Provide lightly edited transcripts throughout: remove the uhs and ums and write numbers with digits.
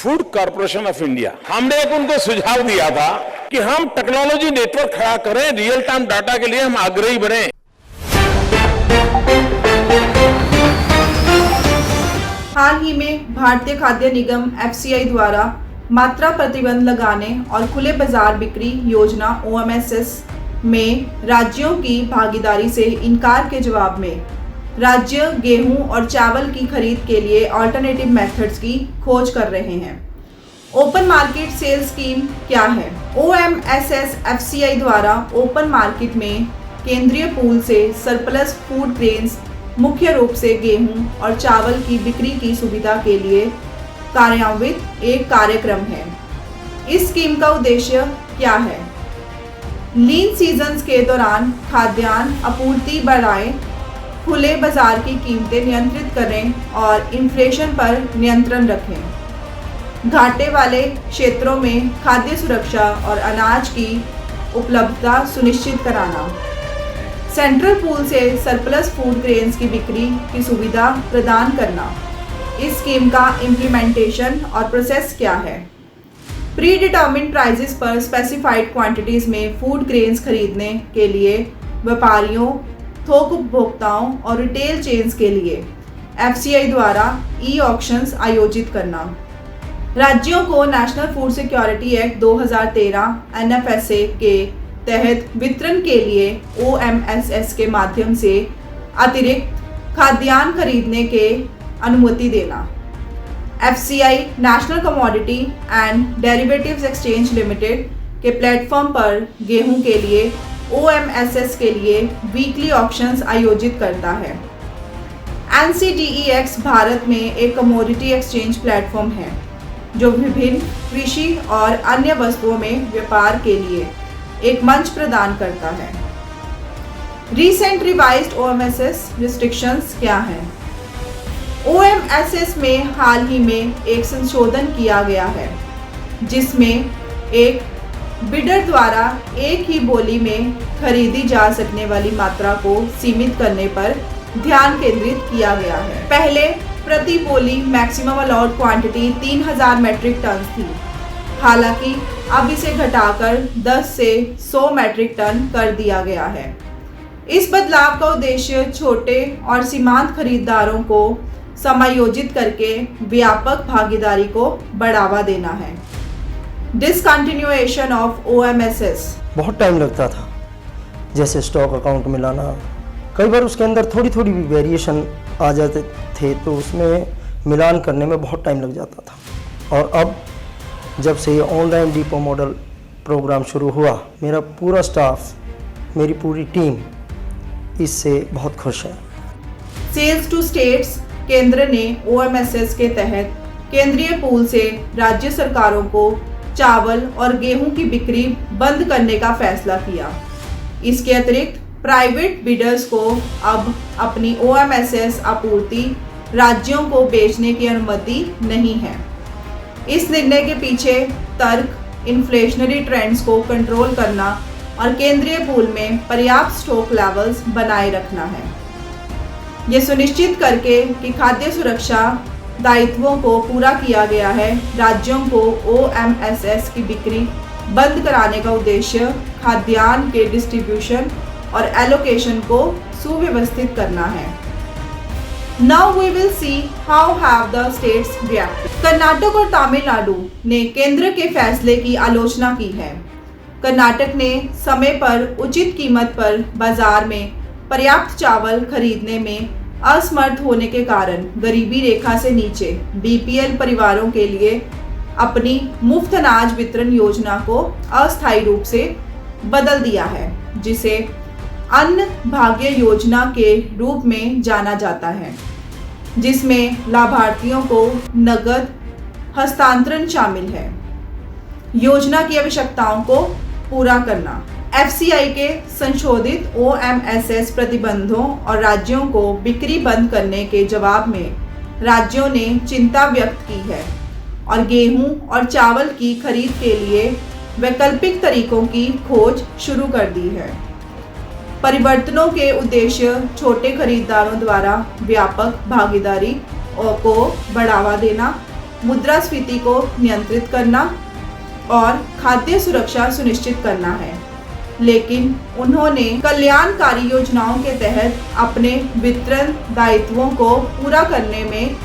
Food corporation of India. हमने एक उनको सुझाव दिया था कि हम टेक्नोलॉजी नेटवर्क खड़ा करें, रियल टाइम डाटा के लिए हम आग्रही बने। हाल ही में भारतीय खाद्य निगम FCI द्वारा मात्रा प्रतिबंध लगाने और खुले बाजार बिक्री योजना OMSS में राज्यों की भागीदारी से इनकार के जवाब में राज्य गेहूं और चावल की खरीद के लिए अल्टरनेटिव मेथड्स की खोज कर रहे हैं। ओपन मार्केट सेल स्कीम क्या है? OMSS FCI द्वारा ओपन मार्केट में केंद्रीय पूल से सरप्लस फूड ग्रेन्स मुख्य रूप से गेहूं और चावल की बिक्री की सुविधा के लिए कार्यान्वित एक कार्यक्रम है। इस स्कीम का उद्देश्य क्या है? लीन सीजन्स के दौरान खाद्यान्न आपूर्ति बढ़ाएं, खुले बाजार की कीमतें नियंत्रित करें और इन्फ्लेशन पर नियंत्रण रखें। घाटे वाले क्षेत्रों में खाद्य सुरक्षा और अनाज की उपलब्धता सुनिश्चित कराना। सेंट्रल पूल से सरप्लस फूड ग्रेन्स की बिक्री की सुविधा प्रदान करना। इस स्कीम का इम्प्लीमेंटेशन और प्रोसेस क्या है? प्री डिटर्मिन्ड प्राइसेस पर स्पेसिफाइड क्वांटिटीज़ में फूड ग्रेन्स खरीदने के लिए व्यापारियों, थोक उपभोक्ताओं और रिटेल चेन्स के लिए FCI द्वारा ऑक्शंस आयोजित करना। राज्यों को national food security act 2013 NFSA के तहत वितरण के लिए OMSS के माध्यम से अतिरिक्त खाद्यान्न खरीदने के अनुमति देना। FCI national commodity and derivatives exchange limited के प्लेटफॉर्म पर गेहूं के लिए OMSS के लिए वीकली ऑक्शंस आयोजित करता है। NCDEX भारत में एक कमोडिटी एक्सचेंज प्लेटफॉर्म है जो विभिन्न कृषि और अन्य वस्तुओं में व्यापार के लिए एक मंच प्रदान करता है। रीसेंट रिवाइज्ड OMSS रिस्ट्रिक्शंस क्या हैं? OMSS में हाल ही में एक संशोधन किया गया है जिसमें एक बिडर द्वारा एक ही बोली में खरीदी जा सकने वाली मात्रा को सीमित करने पर ध्यान केंद्रित किया गया है। पहले प्रति बोली maximum allowed quantity 3000 metric tonne थी, हालांकि अब इसे घटाकर 10 से 100 मैट्रिक टन कर दिया गया है। इस बदलाव का उद्देश्य छोटे और सीमांत खरीदारों को समायोजित करके व्यापक भागीदारी को बढ़ावा देना है। Discontinuation of OMSS। बहुत टाइम लगता था, जैसे स्टॉक अकाउंट मिलाना, कई बार उसके अंदर थोड़ी थोड़ी भी वेरिएशन आ जाते थे तो उसमें मिलान करने में बहुत टाइम लग जाता था। और अब जब से ये ऑनलाइन डिपो मॉडल प्रोग्राम शुरू हुआ, मेरा पूरा स्टाफ, मेरी पूरी टीम इससे बहुत खुश है। Sales to states. केंद्र ने OMSS के तहत केंद्रीय पूल से राज्य सरकारों को चावल और गेहूं की बिक्री बंद करने का फैसला किया। इसके अतिरिक्त प्राइवेट बिडर्स को अब अपनी OMSS आपूर्ति राज्यों को बेचने की अनुमति नहीं है। इस निर्णय के पीछे तर्क इन्फ्लेशनरी ट्रेंड्स को कंट्रोल करना और केंद्रीय पूल में पर्याप्त स्टॉक लेवल्स बनाए रखना है। ये सुनिश्चित करके कि खाद्य सुरक्षा दायित्वों को पूरा किया गया है, राज्यों को OMSS की बिक्री बंद कराने का उद्देश्य खाद्यान्न के डिस्ट्रीब्यूशन और एलोकेशन को सुव्यवस्थित करना है। Now we will see how have the states reacted। Karnataka और तमिलनाडु ने केंद्र के फैसले की आलोचना की है। कर्नाटक ने समय पर उचित कीमत पर बाजार में पर्याप्त चावल खरीदने में असमर्थ होने के कारण गरीबी रेखा से नीचे BPL परिवारों के लिए अपनी मुफ्त अनाज वितरण योजना को अस्थायी रूप से बदल दिया है, जिसे अन्न भाग्य योजना के रूप में जाना जाता है, जिसमें लाभार्थियों को नगद हस्तांतरण शामिल है। योजना की आवश्यकताओं को पूरा करना। FCI के संशोधित OMSS प्रतिबंधों और राज्यों को बिक्री बंद करने के जवाब में राज्यों ने चिंता व्यक्त की है और गेहूं और चावल की खरीद के लिए वैकल्पिक तरीकों की खोज शुरू कर दी है। परिवर्तनों के उद्देश्य छोटे खरीदारों द्वारा व्यापक भागीदारी को बढ़ावा देना, मुद्रास्फीति को नियंत्रित करना और खाद्य सुरक्षा सुनिश्चित करना है। लेकिन उन्होंने कल्याणकारी योजनाओं के तहत अपने वितरण दायित्वों को पूरा करने में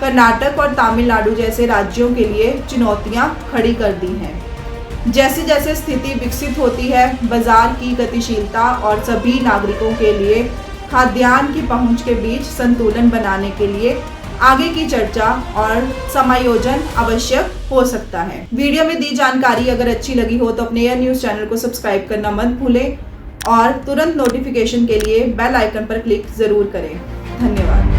कर्नाटक और तमिलनाडु जैसे राज्यों के लिए चुनौतियां खड़ी कर दी हैं। जैसे जैसे स्थिति विकसित होती है, बाजार की गतिशीलता और सभी नागरिकों के लिए खाद्यान्न की पहुंच के बीच संतुलन बनाने के लिए आगे की चर्चा और समायोजन आवश्यक हो सकता है। वीडियो में दी जानकारी अगर अच्छी लगी हो तो अपने एयर न्यूज़ चैनल को सब्सक्राइब करना मत भूलें और तुरंत नोटिफिकेशन के लिए बेल आइकन पर क्लिक ज़रूर करें। धन्यवाद।